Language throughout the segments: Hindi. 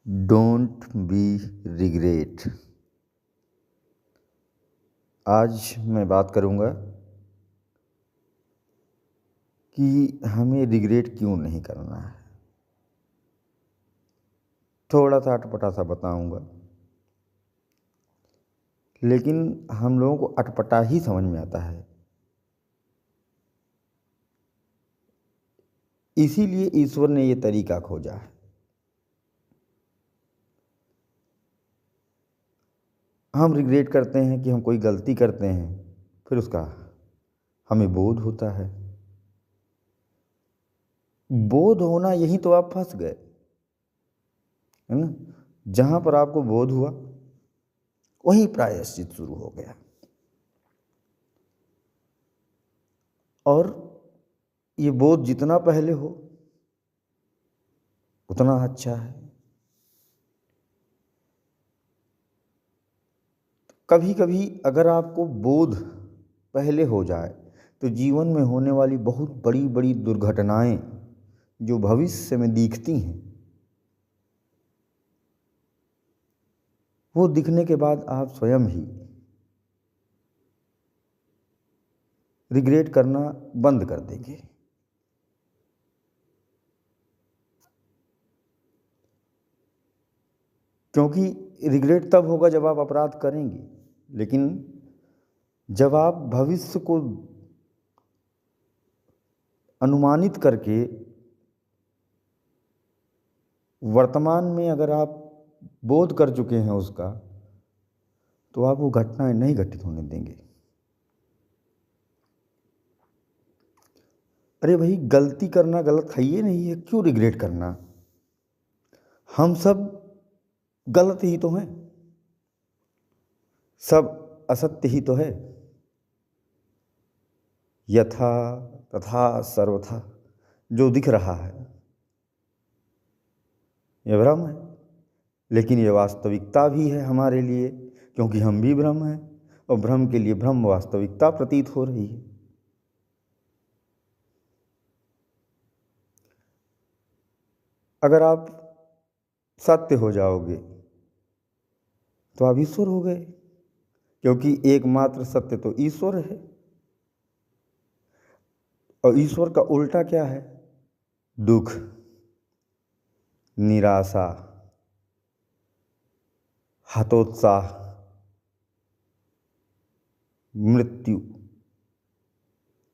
Don't be regret. आज मैं बात करूँगा कि हमें रिग्रेट क्यों नहीं करना है। थोड़ा सा अटपटा सा बताऊँगा, लेकिन हम लोगों को अटपटा ही समझ में आता है। इसीलिए ईश्वर ने ये तरीका खोजा है। हम रिग्रेट करते हैं कि हम कोई गलती करते हैं, फिर उसका हमें बोध होता है। बोध होना, यही तो आप फंस गए, है ना। जहां पर आपको बोध हुआ वहीं प्रायश्चित शुरू हो गया। और ये बोध जितना पहले हो उतना अच्छा है। कभी कभी अगर आपको बोध पहले हो जाए तो जीवन में होने वाली बहुत बड़ी बड़ी दुर्घटनाएं जो भविष्य में दिखती हैं, वो दिखने के बाद आप स्वयं ही रिग्रेट करना बंद कर देंगे। क्योंकि रिग्रेट तब होगा जब आप अपराध करेंगे, लेकिन जब आप भविष्य को अनुमानित करके वर्तमान में अगर आप बोध कर चुके हैं उसका, तो आप वो घटनाएं नहीं घटित होने देंगे। अरे भाई, गलती करना गलत है ये नहीं है, क्यों रिग्रेट करना। हम सब गलत ही तो हैं, सब असत्य ही तो है। यथा तथा सर्वथा जो दिख रहा है ये भ्रम है, लेकिन ये वास्तविकता भी है हमारे लिए, क्योंकि हम भी भ्रम हैं और भ्रम के लिए भ्रम वास्तविकता प्रतीत हो रही है। अगर आप सत्य हो जाओगे तो आप ईश्वर हो गए, क्योंकि एकमात्र सत्य तो ईश्वर है। और ईश्वर का उल्टा क्या है? दुख, निराशा, हतोत्साह, मृत्यु,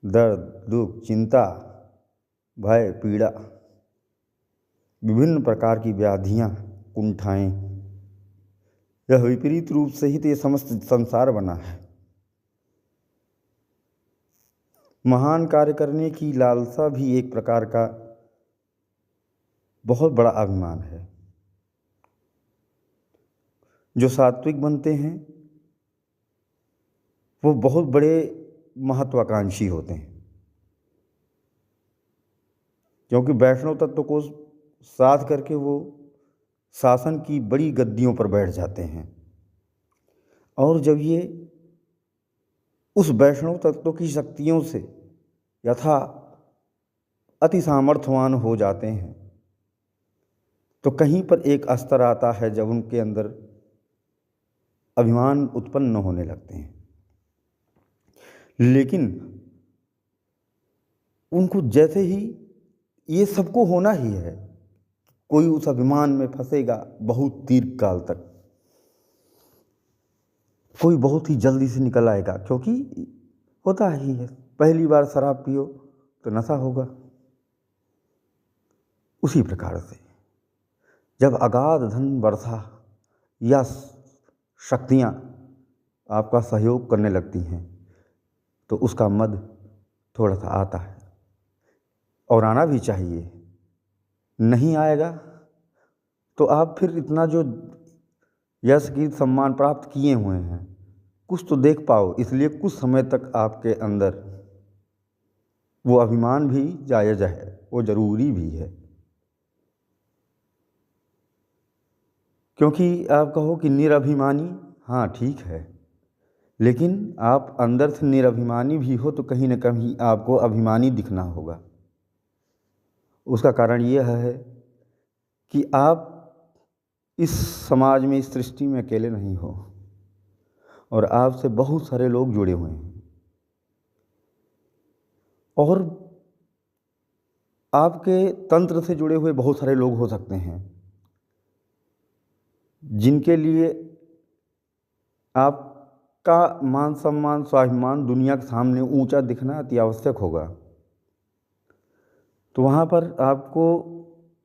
दर्द, दुख, चिंता, भय, पीड़ा, विभिन्न प्रकार की व्याधियां, कुंठाएं, यह विपरीत रूप से ही तो ये समस्त संसार बना है। महान कार्य करने की लालसा भी एक प्रकार का बहुत बड़ा अभिमान है। जो सात्विक बनते हैं वो बहुत बड़े महत्वाकांक्षी होते हैं, क्योंकि वैष्णव तत्व को साध करके वो शासन की बड़ी गद्दियों पर बैठ जाते हैं। और जब ये उस वैष्णव तत्व की शक्तियों से यथा अति सामर्थ्यवान हो जाते हैं, तो कहीं पर एक स्तर आता है जब उनके अंदर अभिमान उत्पन्न होने लगते हैं। लेकिन उनको जैसे ही ये सबको होना ही है, कोई उस अभिमान में फंसेगा बहुत दीर्घ काल तक, कोई बहुत ही जल्दी से निकल आएगा, क्योंकि होता ही है, पहली बार शराब पियो तो नशा होगा। उसी प्रकार से जब अगाध धन वर्षा या शक्तियाँ आपका सहयोग करने लगती हैं, तो उसका मद थोड़ा सा आता है, और आना भी चाहिए। नहीं आएगा तो आप फिर इतना जो यश कीर्ति सम्मान प्राप्त किए हुए हैं, कुछ तो देख पाओ। इसलिए कुछ समय तक आपके अंदर वो अभिमान भी जायज़ है, वो जरूरी भी है। क्योंकि आप कहो कि निरभिमानी, हाँ ठीक है, लेकिन आप अंदर से निरभिमानी भी हो तो कहीं न कहीं आपको अभिमानी दिखना होगा। उसका कारण यह है कि आप इस समाज में, इस सृष्टि में अकेले नहीं हो, और आपसे बहुत सारे लोग जुड़े हुए हैं, और आपके तंत्र से जुड़े हुए बहुत सारे लोग हो सकते हैं जिनके लिए आपका मान सम्मान, स्वाभिमान दुनिया के सामने ऊंचा दिखना अति आवश्यक होगा। तो वहाँ पर आपको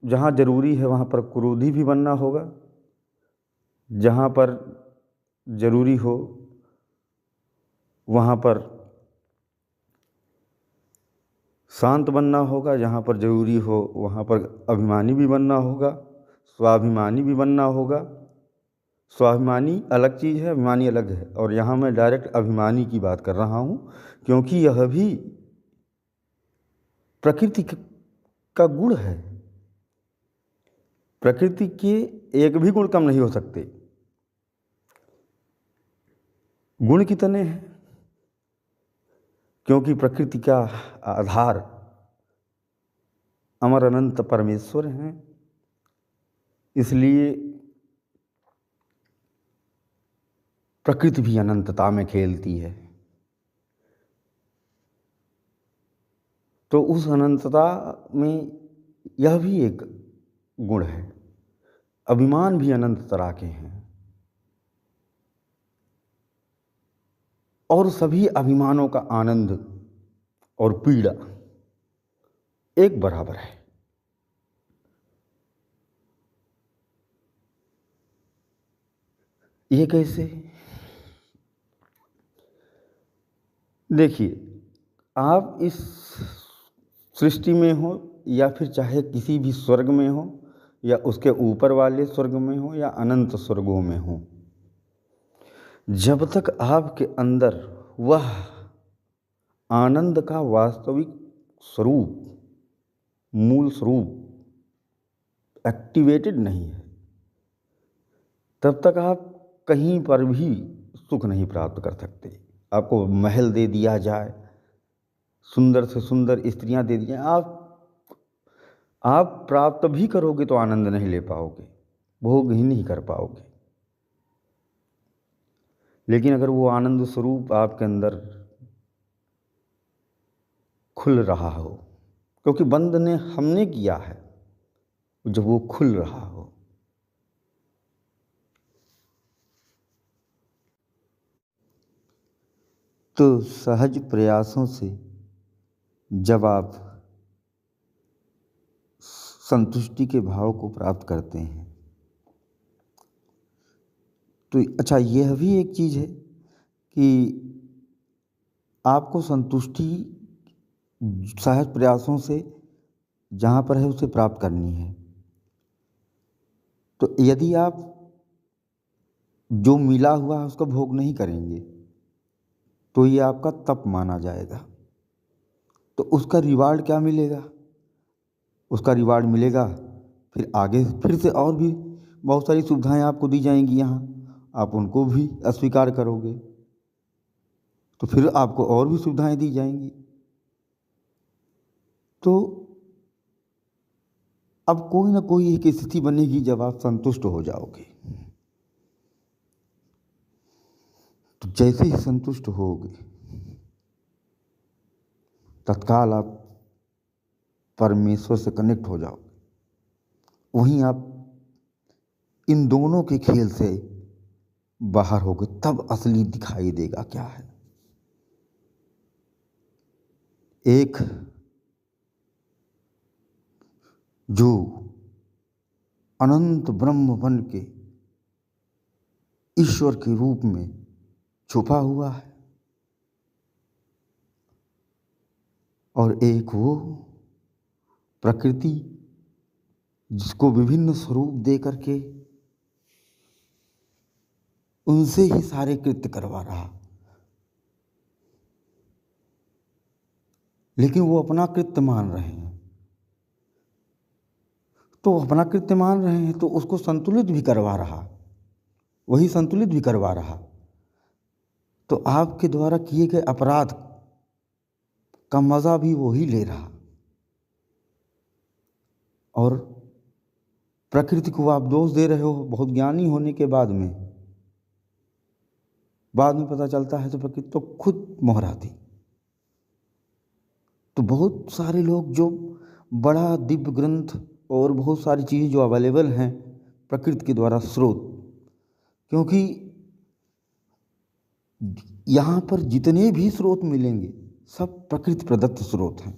जहाँ ज़रूरी है वहाँ पर क्रोधी भी बनना होगा, जहाँ पर ज़रूरी हो वहाँ पर शांत बनना होगा, जहाँ पर ज़रूरी हो वहाँ पर अभिमानी भी बनना होगा, स्वाभिमानी भी बनना होगा। स्वाभिमानी अलग चीज़ है, अभिमानी अलग है, और यहाँ मैं डायरेक्ट अभिमानी की बात कर रहा हूँ, क्योंकि यह भी प्रकृति का गुण है। प्रकृति के एक भी गुण कम नहीं हो सकते, गुण कितने हैं, क्योंकि प्रकृति का आधार अमर अनंत परमेश्वर हैं, इसलिए प्रकृति भी अनंतता में खेलती है। तो उस अनंतता में यह भी एक गुण है। अभिमान भी अनंत तरह के हैं, और सभी अभिमानों का आनंद और पीड़ा एक बराबर है। ये कैसे? देखिए, आप इस सृष्टि में हो या फिर चाहे किसी भी स्वर्ग में हो या उसके ऊपर वाले स्वर्ग में हो या अनंत स्वर्गों में हो, जब तक आपके अंदर वह आनंद का वास्तविक स्वरूप, मूल स्वरूप एक्टिवेटेड नहीं है, तब तक आप कहीं पर भी सुख नहीं प्राप्त कर सकते। आपको महल दे दिया जाए, सुंदर से सुंदर स्त्रियां दे दी जाए, आप प्राप्त भी करोगे तो आनंद नहीं ले पाओगे, भोग ही नहीं कर पाओगे। लेकिन अगर वो आनंद स्वरूप आपके अंदर खुल रहा हो, क्योंकि बंद ने हमने किया है, जब वो खुल रहा हो, तो सहज प्रयासों से जब आप संतुष्टि के भाव को प्राप्त करते हैं, तो अच्छा, यह भी एक चीज़ है कि आपको संतुष्टि सहज प्रयासों से जहाँ पर है उसे प्राप्त करनी है। तो यदि आप जो मिला हुआ है उसका भोग नहीं करेंगे तो ये आपका तप माना जाएगा। तो उसका रिवार्ड क्या मिलेगा? उसका रिवार्ड मिलेगा फिर आगे फिर से और भी बहुत सारी सुविधाएं आपको दी जाएंगी, यहाँ आप उनको भी अस्वीकार करोगे तो फिर आपको और भी सुविधाएं दी जाएंगी। तो अब कोई ना कोई एक स्थिति बनेगी जब आप संतुष्ट हो जाओगे। तो जैसे ही संतुष्ट होगे तत्काल आप परमेश्वर से कनेक्ट हो जाओगे। वहीं आप इन दोनों के खेल से बाहर होगे, तब असली दिखाई देगा क्या है। एक जो अनंत ब्रह्म बन के ईश्वर के रूप में छुपा हुआ है, और एक वो प्रकृति जिसको विभिन्न स्वरूप दे करके उनसे ही सारे कृत्य करवा रहा, लेकिन वो अपना कृत्य मान रहे हैं। तो अपना कृत्य मान रहे हैं तो उसको संतुलित भी करवा रहा, वही संतुलित भी करवा रहा। तो आपके द्वारा किए गए अपराध का मजा भी वही ले रहा, और प्रकृति को आप दोष दे रहे हो बहुत ज्ञानी होने के बाद में पता चलता है तो प्रकृति तो खुद मोहराती। तो बहुत सारे लोग जो बड़ा दिव्य ग्रंथ और बहुत सारी चीज़ें जो अवेलेबल हैं प्रकृति के द्वारा स्रोत, क्योंकि यहाँ पर जितने भी स्रोत मिलेंगे सब प्रकृति प्रदत्त स्रोत हैं।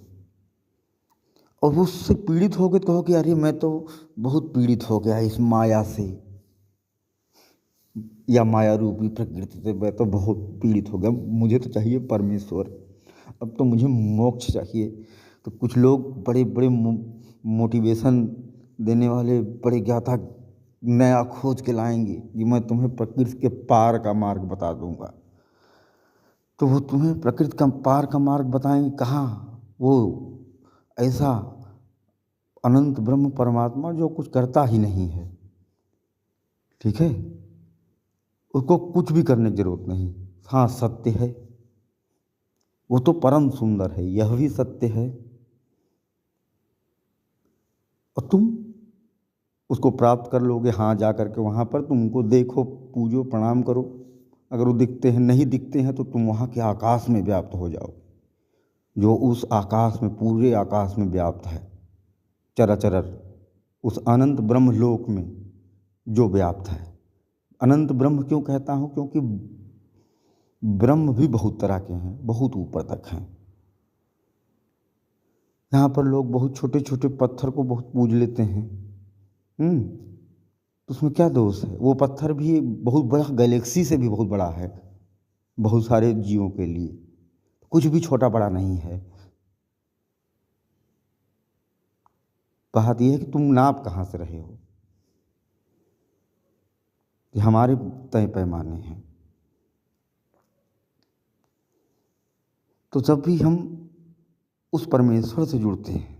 और वो उससे पीड़ित हो गए तो कहो कि अरे मैं तो बहुत पीड़ित हो गया इस माया से, या माया रूपी प्रकृति से मैं तो बहुत पीड़ित हो गया, मुझे तो चाहिए परमेश्वर, अब तो मुझे मोक्ष चाहिए। तो कुछ लोग बड़े बड़े मोटिवेशन देने वाले बड़े ज्ञाता नया खोज के लाएंगे कि मैं तुम्हें प्रकृति के पार का मार्ग बता दूंगा। तो वो तुम्हें प्रकृति का पार का मार्ग बताएंगे कहाँ? वो ऐसा अनंत ब्रह्म परमात्मा जो कुछ करता ही नहीं है, ठीक है, उसको कुछ भी करने की जरूरत नहीं। हाँ सत्य है, वो तो परम सुंदर है, यह भी सत्य है, और तुम उसको प्राप्त कर लोगे। हाँ जा करके वहाँ पर तुम उनको देखो, पूजो, प्रणाम करो। अगर वो दिखते हैं, नहीं दिखते हैं तो तुम वहाँ के आकाश में व्याप्त हो जाओ, जो उस आकाश में, पूरे आकाश में व्याप्त है, चराचर उस अनंत ब्रह्म लोक में जो व्याप्त है। अनंत ब्रह्म क्यों कहता हूँ? क्योंकि ब्रह्म भी बहुत तरह के हैं, बहुत ऊपर तक हैं। यहाँ पर लोग बहुत छोटे छोटे पत्थर को बहुत पूज लेते हैं, तो उसमें क्या दोष है? वो पत्थर भी बहुत बड़ा, गैलेक्सी से भी बहुत बड़ा है बहुत सारे जीवों के लिए, कुछ भी छोटा बड़ा नहीं है। बात यह है कि तुम नाप कहाँ से रहे हो। ये हमारे तय पैमाने हैं। तो जब भी हम उस परमेश्वर से जुड़ते हैं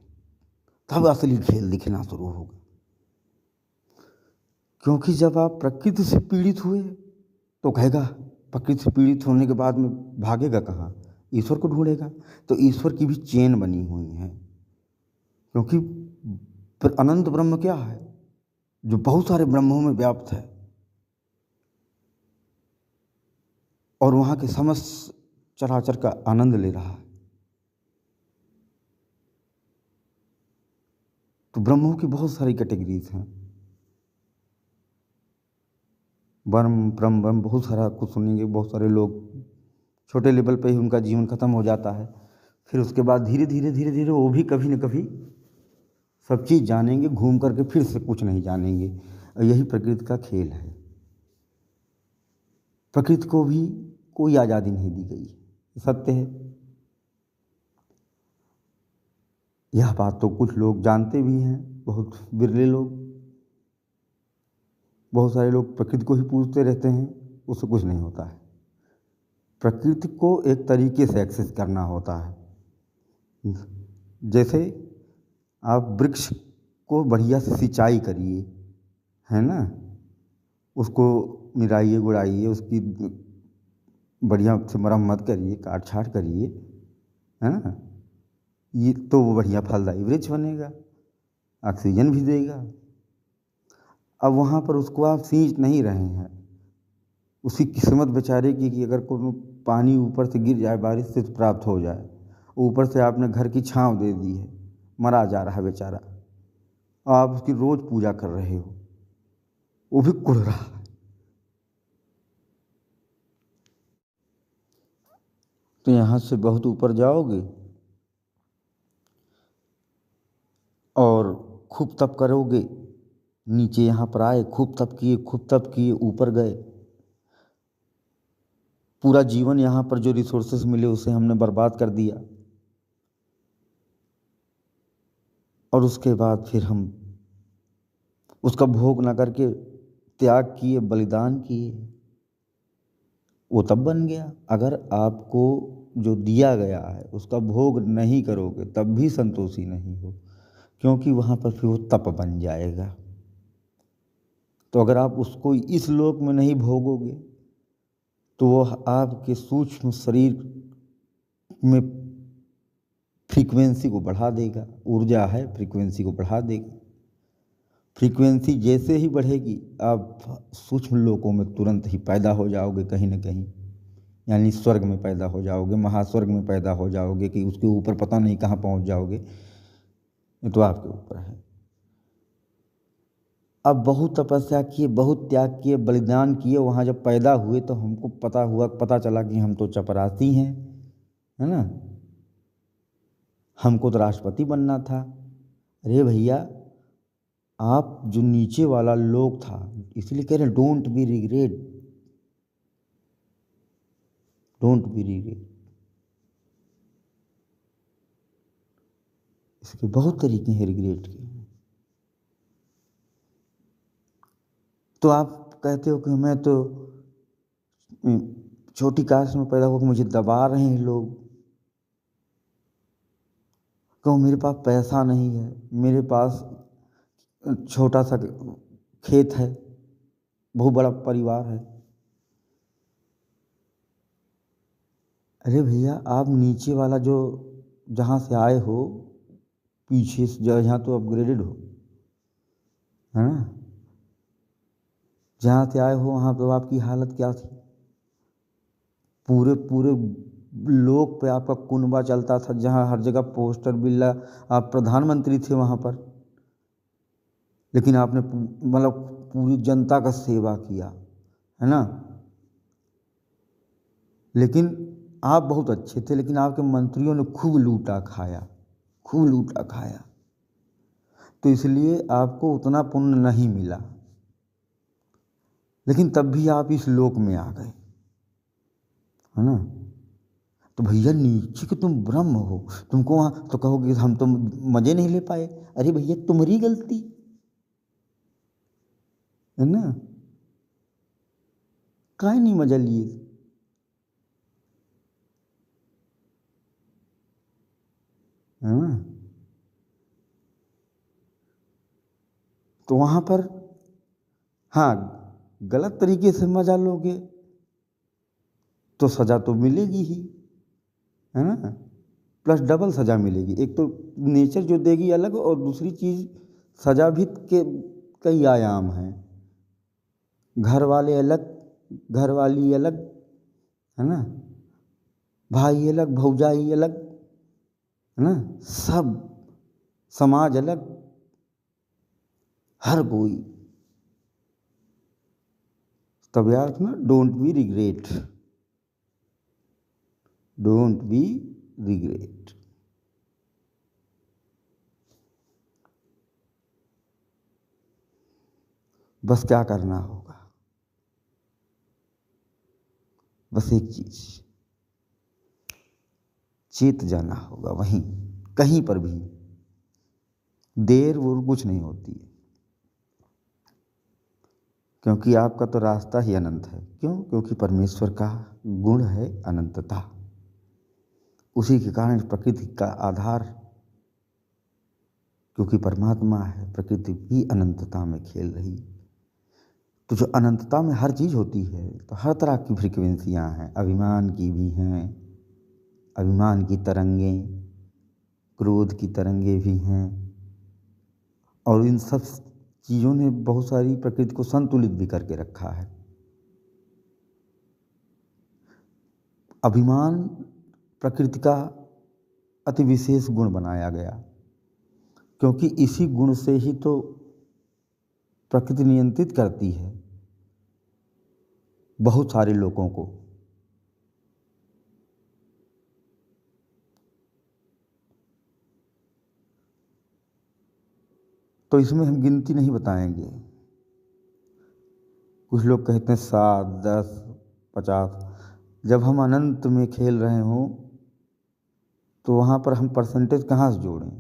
तब असली खेल दिखना शुरू होगा। क्योंकि जब आप प्रकृति से पीड़ित हुए तो कहेगा, प्रकृति से पीड़ित होने के बाद में भागेगा कहाँ? ईश्वर को ढूंढेगा। तो ईश्वर की भी चेन बनी हुई है, क्योंकि अनंत ब्रह्म क्या है? जो बहुत सारे ब्रह्मों में व्याप्त है और वहाँ के समस्त चराचर का आनंद ले रहा है। तो ब्रह्मों की बहुत सारी कैटेगरीज हैं, ब्रह्म ब्रह्म बहुत सारा कुछ सुनेंगे। बहुत सारे लोग छोटे लेवल पे ही उनका जीवन खत्म हो जाता है, फिर उसके बाद धीरे धीरे वो भी कभी न कभी सब चीज़ जानेंगे, घूम करके फिर से कुछ नहीं जानेंगे। और यही प्रकृति का खेल है। प्रकृति को भी कोई आज़ादी नहीं दी गई, सत्य है। यह बात तो कुछ लोग जानते भी हैं, बहुत बिरले लोग। बहुत सारे लोग प्रकृति को ही पूजते रहते हैं, उससे कुछ नहीं होता है। प्रकृति को एक तरीके से एक्सेस करना होता है। जैसे आप वृक्ष को बढ़िया से सिंचाई करिए, है ना, उसको निराइए गुड़ाइए, उसकी बढ़िया से मरम्मत करिए, काट छाट करिए, है ना, ये तो वो बढ़िया फलदायी वृक्ष बनेगा, ऑक्सीजन भी देगा। अब वहाँ पर उसको आप सींच नहीं रहे हैं, उसकी किस्मत बेचारे की कि अगर कोई पानी ऊपर से गिर जाए, बारिश से प्राप्त हो जाए, ऊपर से आपने घर की छांव दे दी है, मरा जा रहा है बेचारा, और आप उसकी रोज पूजा कर रहे हो, वो भी कुढ़ रहा है। तो यहाँ से बहुत ऊपर जाओगे और खूब तप करोगे, नीचे यहाँ पर आए, खूब तप किए, ऊपर गए, पूरा जीवन यहाँ पर जो रिसोर्सेस मिले उसे हमने बर्बाद कर दिया, और उसके बाद फिर हम उसका भोग ना करके त्याग किए, बलिदान किए, वो तब बन गया। अगर आपको जो दिया गया है उसका भोग नहीं करोगे तब भी संतोषी नहीं हो, क्योंकि वहाँ पर फिर वो तप बन जाएगा। तो अगर आप उसको इस लोक में नहीं भोगोगे तो वो आपके सूक्ष्म शरीर में फ्रीक्वेंसी को बढ़ा देगा, ऊर्जा है, फ्रीक्वेंसी को बढ़ा देगा, फ्रीक्वेंसी जैसे ही बढ़ेगी आप सूक्ष्म लोकों में तुरंत ही पैदा हो जाओगे कहीं ना कहीं, यानी स्वर्ग में पैदा हो जाओगे, महास्वर्ग में पैदा हो जाओगे, कि उसके ऊपर पता नहीं कहाँ पहुँच जाओगे, ये तो आपके ऊपर है। अब बहुत तपस्या किए, बहुत त्याग किए, बलिदान किए, वहाँ जब पैदा हुए तो हमको पता चला कि हम तो चपरासी हैं, है ना, हमको तो राष्ट्रपति बनना था। अरे भैया, आप जो नीचे वाला लोग था, इसलिए कह रहे हैं don't be regret, don't be regret. इसके बहुत तरीके हैं रिग्रेट के। तो आप कहते हो कि मैं तो छोटी कास्ट में पैदा होकर मुझे दबा रहे हैं लोग, क्यों मेरे पास पैसा नहीं है, मेरे पास छोटा सा खेत है, बहुत बड़ा परिवार है। अरे भैया, आप नीचे वाला जो जहाँ से आए हो, पीछे से जहाँ तो अपग्रेडेड हो, है ना, जहाँ से आए हो वहाँ तो आपकी हालत क्या थी, पूरे पूरे लोक पे आपका कुनबा चलता था, जहाँ हर जगह पोस्टर बिल्ला, आप प्रधानमंत्री थे वहाँ पर, लेकिन आपने मतलब पूरी जनता का सेवा किया, है ना। लेकिन आप बहुत अच्छे थे, लेकिन आपके मंत्रियों ने खूब लूटा खाया, खूब लूटा खाया, तो इसलिए आपको उतना पुण्य नहीं मिला, लेकिन तब भी आप इस लोक में आ गए, है ना। तो भैया नीचे के तुम ब्रह्म हो, तुमको वहाँ तो कहोगे हम तो मज़े नहीं ले पाए, अरे भैया तुम्हारी गलती है ना, काहे नहीं मजा लिए। है ना, तो वहाँ पर हाँ, गलत तरीके से मजा लोगे तो सज़ा तो मिलेगी ही, है ना, प्लस डबल सज़ा मिलेगी। एक तो नेचर जो देगी अलग, और दूसरी चीज़ सज़ा भी के कई आयाम हैं, घर वाले अलग, घर वाली अलग, है ना, भाई अलग, भौजाई अलग, है ना, सब समाज अलग, हर कोई। तब याद ना, don't be regret, don't be regret. बस क्या करना होगा, बस एक चीज, चेत जाना होगा वहीं, कहीं पर भी देर वो कुछ नहीं होती है, क्योंकि आपका तो रास्ता ही अनंत है। क्यों? क्योंकि परमेश्वर का गुण है अनंतता, उसी के कारण प्रकृति का आधार, क्योंकि परमात्मा है, प्रकृति भी अनंतता में खेल रही। तो जो अनंतता में हर चीज़ होती है, तो हर तरह की फ्रीक्वेंसियाँ हैं, अभिमान की भी हैं, अभिमान की तरंगें, क्रोध की तरंगें भी हैं, और इन सब चीज़ों ने बहुत सारी प्रकृति को संतुलित भी करके रखा है। अभिमान प्रकृति का अति विशेष गुण बनाया गया, क्योंकि इसी गुण से ही तो प्रकृति नियंत्रित करती है बहुत सारे लोगों को। तो इसमें हम गिनती नहीं बताएंगे, कुछ लोग कहते हैं 7, 10, 50, जब हम अनंत में खेल रहे हों तो वहाँ पर हम परसेंटेज कहाँ से जोड़ें।